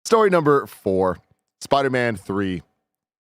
Story number 4, Spider-Man 3.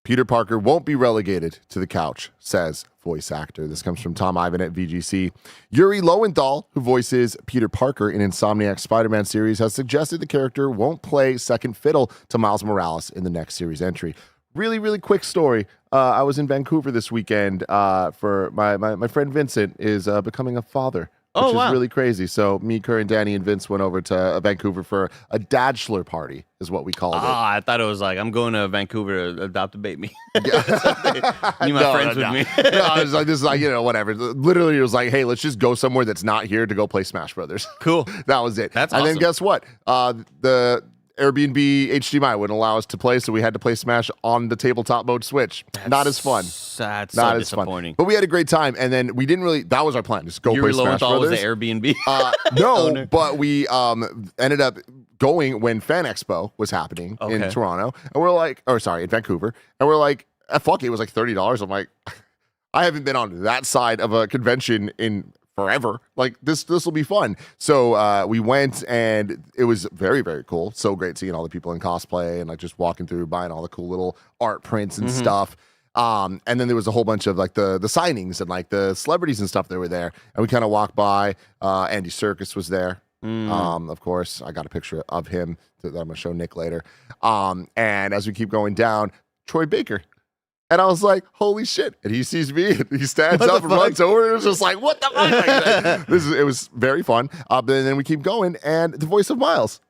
Peter Parker won't be relegated to the couch, says voice actor. This comes from Tom Ivan at VGC. Yuri Lowenthal, who voices Peter Parker in Insomniac's Spider-Man series, has suggested the character won't play second fiddle to Miles Morales in the next series entry. Really, really quick story. I was in Vancouver this weekend for my friend Vincent is becoming a father. Which is really crazy. So me, Curry, Danny, and Vince went over to Vancouver for a dadschler party, is what we called it. I thought it was like, I'm going to Vancouver to adopt a baby. Yeah. You my friends with me. No, I was like, this is like, whatever. Literally, it was like, hey, let's just go somewhere that's not here to go play Smash Brothers. Cool. That was it. That's awesome. And then guess what? The Airbnb HDMI wouldn't allow us to play, so we had to play Smash on the tabletop mode Switch. Not as fun. That's not so as disappointing. Fun. But we had a great time, and then we didn't really. That was our plan, just go play Smash Brothers. Was the Airbnb? No, but we ended up going when Fan Expo was happening in Toronto, and we're like, in Vancouver, and we're like, fuck it was like $30. I'm like, I haven't been on that side of a convention in forever. Like this will be fun. So we went, and it was very, very cool. So great seeing all the people in cosplay and like just walking through, buying all the cool little art prints and stuff. And then there was a whole bunch of like the signings and like the celebrities and stuff that were there. And we kind of walked by. Andy Serkis was there. Of course, I got a picture of him that I'm gonna show Nick later. And as we keep going down, Troy Baker. And I was like, holy shit. And he sees me, and he stands up and runs over. And it was just like, what the fuck? It was very fun. But then we keep going, and the voice of Miles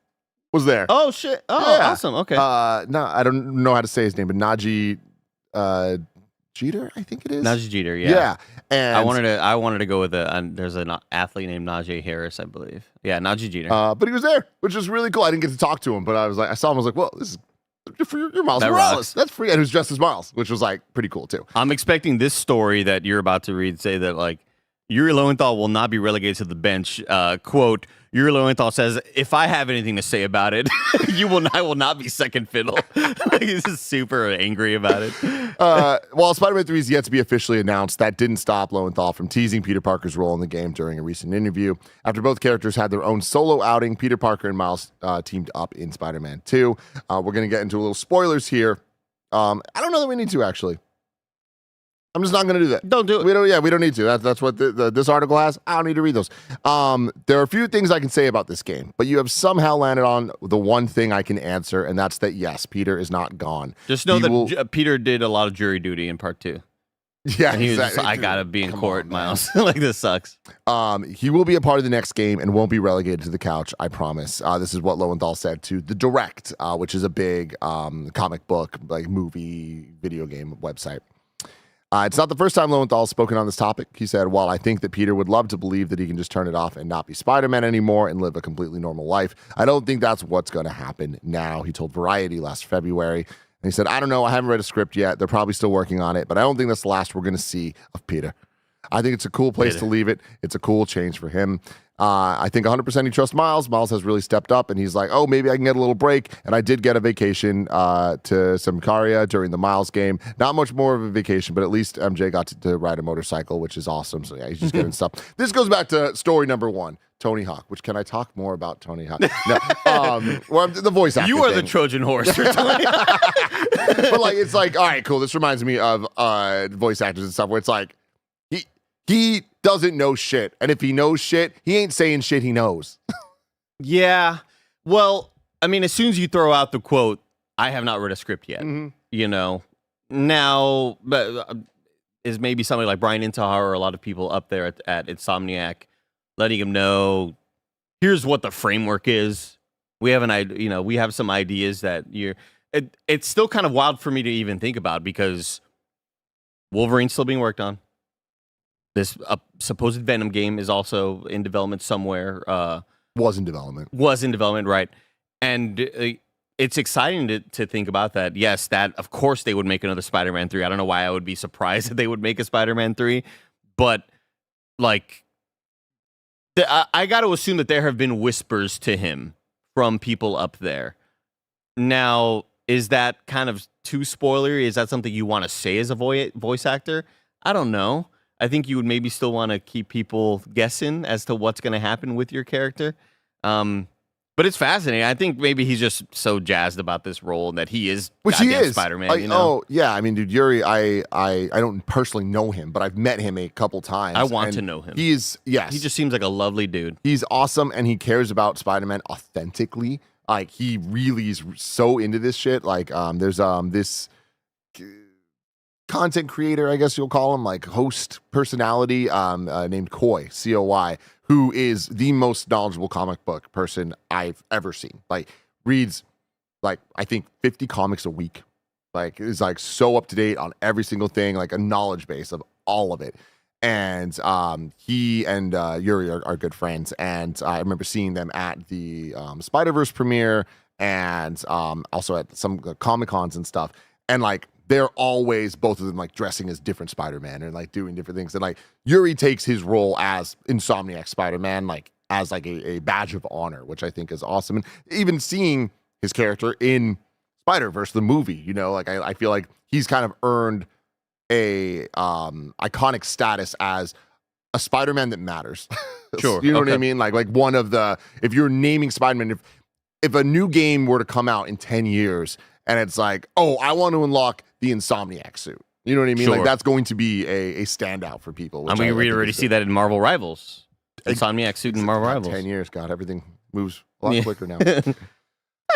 was there. Oh, shit. Oh, yeah. Awesome. Okay. No, I don't know how to say his name, but Najee Jeter, I think it is. Najee Jeter, yeah. Yeah. And I wanted to go with there's an athlete named Najee Harris, I believe. Yeah, Najee Jeter. But he was there, which was really cool. I didn't get to talk to him, but I saw him, I was like, well, this is for your Miles Morales. That's free. And he was dressed as Miles, which was like pretty cool too. I'm expecting this story that you're about to read say that like Yuri Lowenthal will not be relegated to the bench. Quote, Yuri Lowenthal says, if I have anything to say about it, I will not be second fiddle. Like, he's just super angry about it. While Spider-Man 3 is yet to be officially announced, that didn't stop Lowenthal from teasing Peter Parker's role in the game during a recent interview. After both characters had their own solo outing, Peter Parker and Miles teamed up in Spider-Man 2. We're going to get into a little spoilers here. I don't know that we need to, actually. I'm just not going to do that. Don't do it. We don't need to. That's what this article has. I don't need to read those. There are a few things I can say about this game, but you have somehow landed on the one thing I can answer, and that's that, yes, Peter is not gone. Just know that Peter did a lot of jury duty in part 2. Yeah, and he was just, I got to be in court, Miles. Like, this sucks. He will be a part of the next game and won't be relegated to the couch, I promise. This is what Lowenthal said to The Direct, which is a big comic book, like movie, video game website. It's not the first time Lowenthal has spoken on this topic. He said, while I think that Peter would love to believe that he can just turn it off and not be Spider-Man anymore and live a completely normal life, I don't think that's what's going to happen now, he told Variety last February. And he said, I don't know, I haven't read a script yet. They're probably still working on it, but I don't think that's the last we're going to see of Peter. I think it's a cool place to leave it. It's a cool change for him. I think 100% he trusts Miles. Miles has really stepped up, and he's like, oh, maybe I can get a little break. And I did get a vacation to Samkaria during the Miles game. Not much more of a vacation, but at least MJ got to ride a motorcycle, which is awesome. So, yeah, he's just getting stuff. This goes back to story number 1, Tony Hawk, which can I talk more about Tony Hawk? No, well, the voice actor You are thing. the Trojan horse for Tony Hawk. But, like, it's like, all right, cool. This reminds me of voice actors and stuff where it's like, he doesn't know shit. And if he knows shit, he ain't saying shit he knows. Yeah. Well, I mean, as soon as you throw out the quote, I have not read a script yet, now, but is maybe somebody like Brian Intihar or a lot of people up there at Insomniac letting him know, here's what the framework is. We have we have some ideas that it's still kind of wild for me to even think about because Wolverine's still being worked on. This supposed Venom game is also in development somewhere. Was in development, right. And it's exciting to think about that. Yes, that, of course, they would make another Spider-Man 3. I don't know why I would be surprised that they would make a Spider-Man 3. But, like, I got to assume that there have been whispers to him from people up there. Now, is that kind of too spoilery? Is that something you want to say as a voice actor? I don't know. I think you would maybe still want to keep people guessing as to what's going to happen with your character. But it's fascinating. I think maybe he's just so jazzed about this role that he is Spider-Man. Like, oh yeah, I mean, dude, Yuri, I don't personally know him, but I've met him a couple times. I want to know him. He just seems like a lovely dude. He's awesome, and he cares about Spider-Man authentically. Like, he really is so into this shit. Like, there's this content creator, I guess you'll call him, like host personality, named Coy, Coy, who is the most knowledgeable comic book person I've ever seen. Like, reads like I think 50 comics a week. Like, is like so up to date on every single thing, like a knowledge base of all of it. And he and Yuri are good friends. And I remember seeing them at the Spider-Verse premiere and also at some Comic-Cons and stuff. And like, they're always, both of them, like dressing as different Spider-Man and like doing different things. And like, Yuri takes his role as Insomniac Spider-Man like as like a badge of honor, which I think is awesome. And even seeing his character in Spider-Verse, the movie, you know, like I feel like he's kind of earned a iconic status as a Spider-Man that matters. Sure. You know what I mean? Like one of the, if you're naming Spider-Man, if a new game were to come out in 10 years and it's like, oh, I want to unlock the Insomniac suit. You know what I mean? Sure. Like, that's going to be a standout for people. I mean, we already see that in Marvel Rivals. Insomniac suit in Marvel Rivals. 10 years, God, everything moves a lot quicker now. And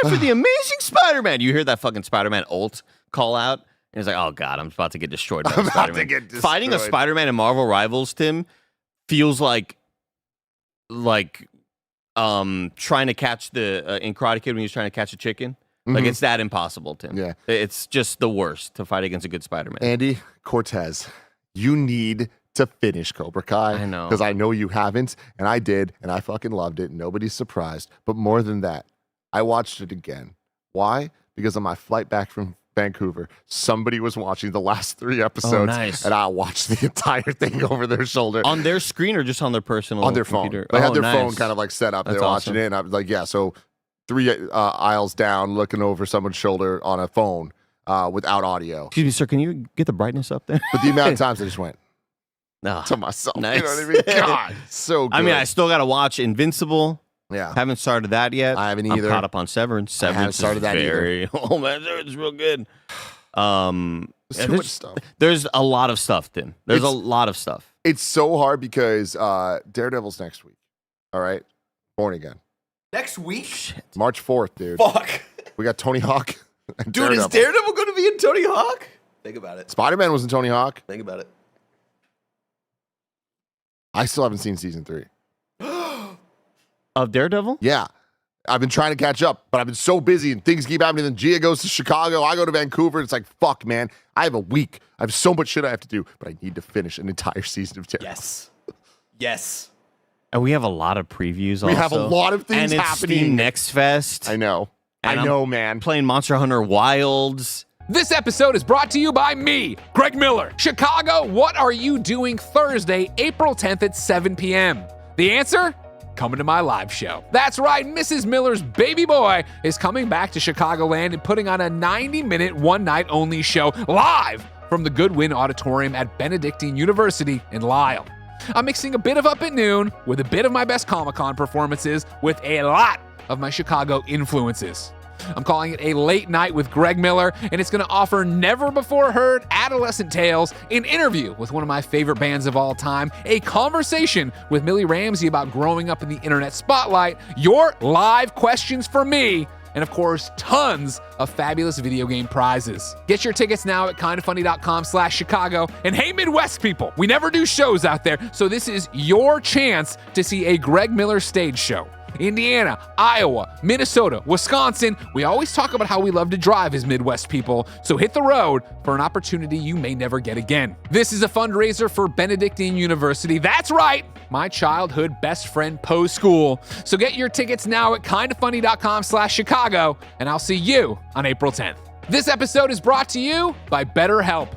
for the Amazing Spider-Man, you hear that fucking Spider-Man ult call out, and it's like, oh God, I'm about to get destroyed by Spider-Man. Fighting a Spider-Man in Marvel Rivals, Tim, feels like trying to catch the in Karate Kid when he was trying to catch a chicken. Like, it's that impossible, Tim. Yeah. It's just the worst to fight against a good Spider-Man. Andy Cortez, you need to finish Cobra Kai. I know. Because I know you haven't, and I did, and I fucking loved it. Nobody's surprised. But more than that, I watched it again. Why? Because on my flight back from Vancouver, somebody was watching the last 3 episodes. Oh, nice. And I watched the entire thing over their shoulder. On their screen or just on their personal On their computer? phone. They had their phone kind of like set up. They're watching it, and I was like, yeah, so 3 aisles down, looking over someone's shoulder on a phone without audio. Excuse me, sir, can you get the brightness up there? But the amount of times I just went to myself. Nice. You know what I mean? God, so good. I mean, I still got to watch Invincible. Yeah. Haven't started that yet. I haven't either. I'm caught up on Severance. I haven't started that either. Oh, man, Severance is real good. There's too much stuff. There's a lot of stuff, Tim. There's a lot of stuff. It's so hard because Daredevil's next week. All right? Born Again. Next week? Shit. March 4th, dude. Fuck. We got Tony Hawk. And Dude, is Daredevil going to be in Tony Hawk? Think about it. Spider-Man was in Tony Hawk. Think about it. I still haven't seen season 3. Of Daredevil? Yeah. I've been trying to catch up, but I've been so busy and things keep happening. Then Gia goes to Chicago. I go to Vancouver. It's like, fuck, man. I have a week. I have so much shit I have to do, but I need to finish an entire season of Daredevil. Yes. Yes. And we have a lot of previews We have a lot of things and happening. Steam Next Fest. I know. And I know, man. Playing Monster Hunter Wilds. This episode is brought to you by me, Greg Miller. Chicago, what are you doing Thursday, April 10th at 7 p.m.? The answer? Coming to my live show. That's right, Mrs. Miller's baby boy is coming back to Chicagoland and putting on a 90-minute, one-night-only show live from the Goodwin Auditorium at Benedictine University in Lisle. I'm mixing a bit of Up at Noon with a bit of my best Comic-Con performances with a lot of my Chicago influences. I'm calling it a late night with Greg Miller, and it's going to offer never-before-heard adolescent tales, an interview with one of my favorite bands of all time, a conversation with Millie Ramsey about growing up in the internet spotlight, your live questions for me, and of course, tons of fabulous video game prizes. Get your tickets now at kindafunny.com/Chicago. And hey, Midwest people, we never do shows out there, so this is your chance to see a Greg Miller stage show. Indiana, Iowa, Minnesota, Wisconsin, we always talk about how we love to drive as Midwest people, so hit the road for an opportunity you may never get again. This is a fundraiser for Benedictine University. That's right, my childhood best friend Poe's school. So get your tickets now at kindafunny.com/Chicago, and I'll see you on April 10th. This episode is brought to you by BetterHelp.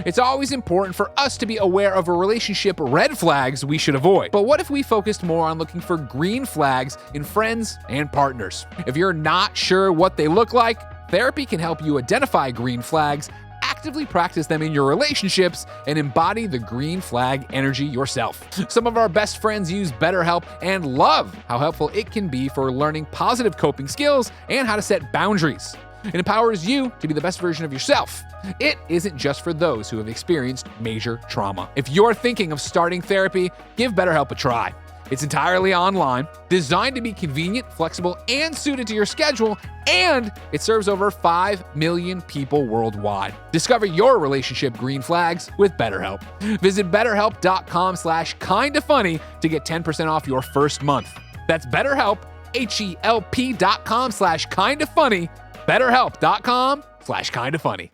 It's always important for us to be aware of a relationship red flags we should avoid. But what if we focused more on looking for green flags in friends and partners? If you're not sure what they look like, therapy can help you identify green flags, actively practice them in your relationships and embody the green flag energy yourself. Some of our best friends use BetterHelp and love how helpful it can be for learning positive coping skills and how to set boundaries. It empowers you to be the best version of yourself. It isn't just for those who have experienced major trauma. If you're thinking of starting therapy, give BetterHelp a try. It's entirely online, designed to be convenient, flexible, and suited to your schedule, and it serves over 5 million people worldwide. Discover your relationship green flags with BetterHelp. Visit BetterHelp.com/kindafunny to get 10% off your first month. That's BetterHelp, HELP.com/kindafunny, BetterHelp.com/kindafunny.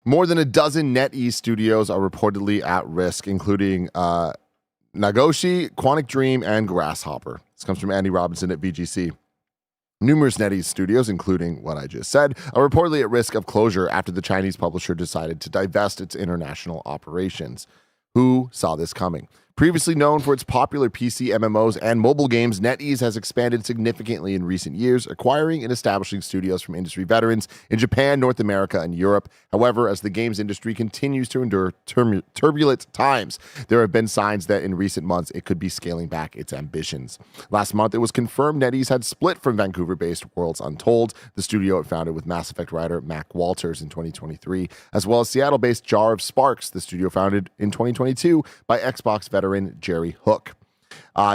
More than a dozen NetEase studios are reportedly at risk, including Nagoshi, Quantic Dream, and Grasshopper. This comes from Andy Robinson at VGC. Numerous NetEase studios, including what I just said, are reportedly at risk of closure after the Chinese publisher decided to divest its international operations. Who saw this coming? Previously known for its popular PC MMOs and mobile games, NetEase has expanded significantly in recent years, acquiring and establishing studios from industry veterans in Japan, North America, and Europe. However, as the games industry continues to endure turbulent times, there have been signs that in recent months it could be scaling back its ambitions. Last month, it was confirmed NetEase had split from Vancouver-based Worlds Untold, the studio it founded with Mass Effect writer Mac Walters in 2023, as well as Seattle-based Jar of Sparks, the studio founded in 2022 by Xbox veteran Jerry Hook.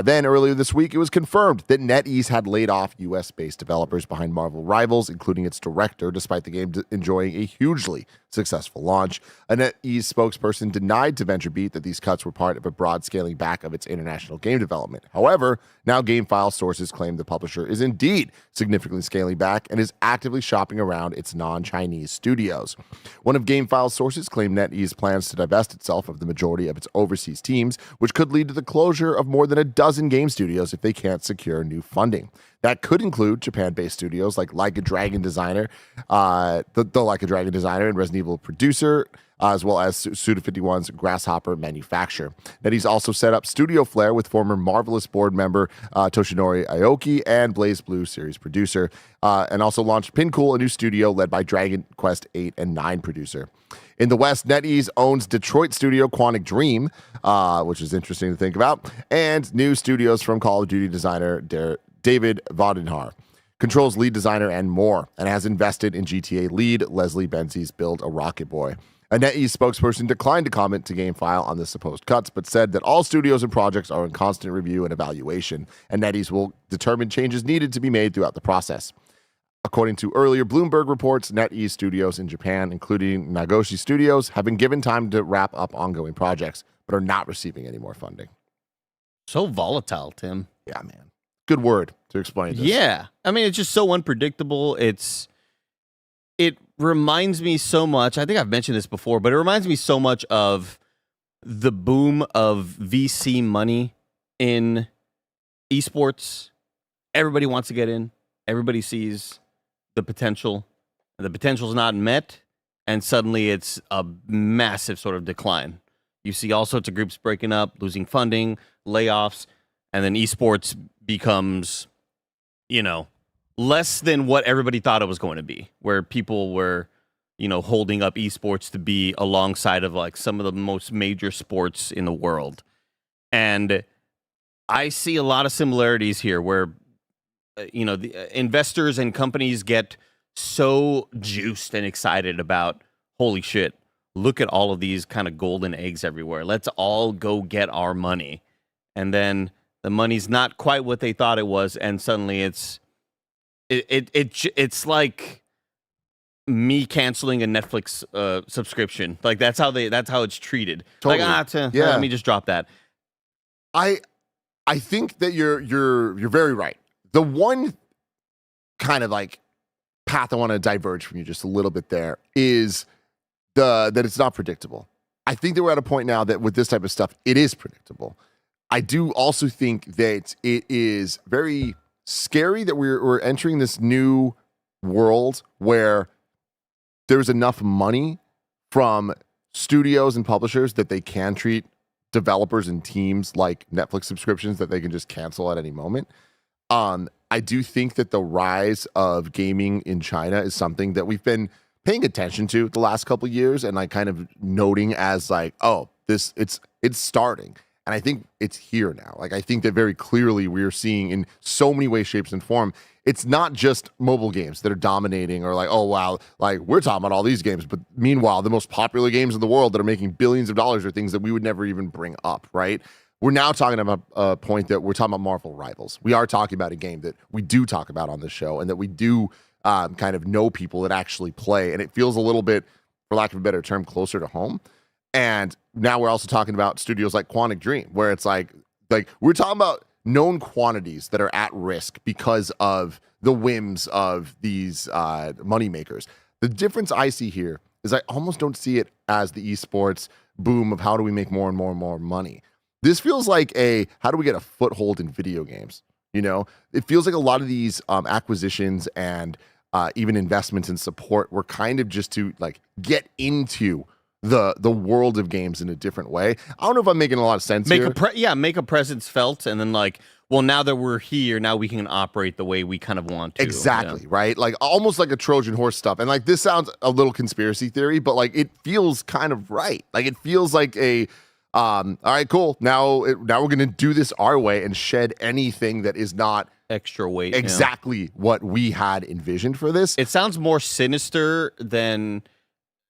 Then earlier this week, it was confirmed that NetEase had laid off US-based developers behind Marvel Rivals, including its director, despite the game enjoying a hugely successful launch. A NetEase spokesperson denied to VentureBeat that these cuts were part of a broad scaling back of its international game development. However, now GameFile sources claim the publisher is indeed significantly scaling back and is actively shopping around its non-Chinese studios. One of GameFile's sources claimed NetEase plans to divest itself of the majority of its overseas teams, which could lead to the closure of more than a dozen game studios if they can't secure new funding. That could include Japan-based studios like a Dragon designer, the Like a Dragon designer and Resident Evil producer, as well as Suda51's Grasshopper manufacturer. NetEase also set up Studio Flare with former Marvelous board member Toshinori Aoki and Blaze Blue series producer, and also launched Pincool, a new studio led by Dragon Quest 8 and 9 producer. In the West, NetEase owns Detroit studio Quantic Dream, which is interesting to think about, and new studios from Call of Duty designer David Vondenhaar, Control's lead designer, and more, and has invested in GTA lead Leslie Benzie's Build a Rocket Boy. A NetEase spokesperson declined to comment to GameFile on the supposed cuts, but said that all studios and projects are in constant review and evaluation, and NetEase will determine changes needed to be made throughout the process. According to earlier Bloomberg reports, NetEase studios in Japan, including Nagoshi Studios, have been given time to wrap up ongoing projects, but are not receiving any more funding. So volatile, Tim. Yeah, man. Good word to explain this. Yeah. I mean, it's just so unpredictable. It reminds me so much. I think I've mentioned this before, but it reminds me so much of the boom of VC money in esports. Everybody wants to get in. Everybody sees the potential. And the potential's not met. And suddenly it's a massive sort of decline. You see all sorts of groups breaking up, losing funding, layoffs, and then esports becomes, less than what everybody thought it was going to be, where people were, holding up esports to be alongside of like some of the most major sports in the world. And I see a lot of similarities here where, the investors and companies get so juiced and excited about, holy shit, look at all of these kind of golden eggs everywhere. Let's all go get our money. And then the money's not quite what they thought it was, and suddenly it's like me canceling a Netflix subscription. Like that's how it's treated. Totally. Like let me just drop that. I think that you're very right. The one kind of like path I want to diverge from you just a little bit there is that it's not predictable. I think that we're at a point now that with this type of stuff, it is predictable. I do also think that it is very scary that we're entering this new world where there's enough money from studios and publishers that they can treat developers and teams like Netflix subscriptions that they can just cancel at any moment. I do think that the rise of gaming in China is something that we've been paying attention to the last couple of years and like kind of noting as like, oh, it's starting. And I think it's here now. Like, I think that very clearly we are seeing in so many ways, shapes, and form. It's not just mobile games that are dominating or like, oh, wow, like we're talking about all these games. But meanwhile, the most popular games in the world that are making billions of dollars are things that we would never even bring up, right? We're now talking about a point that we're talking about Marvel Rivals. We are talking about a game that we do talk about on this show and that we do kind of know people that actually play. And it feels a little bit, for lack of a better term, closer to home. And now we're also talking about studios like Quantic Dream, where it's like we're talking about known quantities that are at risk because of the whims of these moneymakers. The difference I see here is I almost don't see it as the esports boom of how do we make more and more and more money. This feels like how do we get a foothold in video games? You know, it feels like a lot of these acquisitions and even investments and support were kind of just to like get into the world of games in a different way. I don't know if I'm making a lot of sense here. Make a presence felt, and then like, well, now that we're here, now we can operate the way we kind of want to. Exactly, right? Like almost like a Trojan horse stuff. And like this sounds a little conspiracy theory, but like it feels kind of right. Like it feels like all right, cool. Now we're gonna do this our way and shed anything that is not extra weight. Exactly what we had envisioned for this. It sounds more sinister than.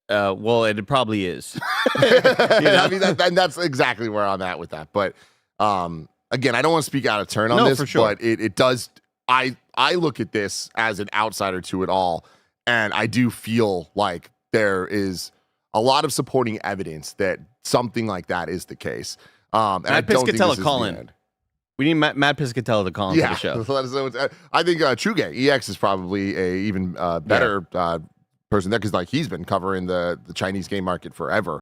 Well, it probably is. I mean, that's exactly where I'm at with that. But again, I don't want to speak out of turn on this, for sure. but it does. I look at this as an outsider to it all, and I do feel like there is a lot of supporting evidence that something like that is the case. And I don't think this is the end. We need Matt Piscatella to call in for the show. Let us know. I think Truge EX is probably a even better person there because like he's been covering the Chinese game market forever.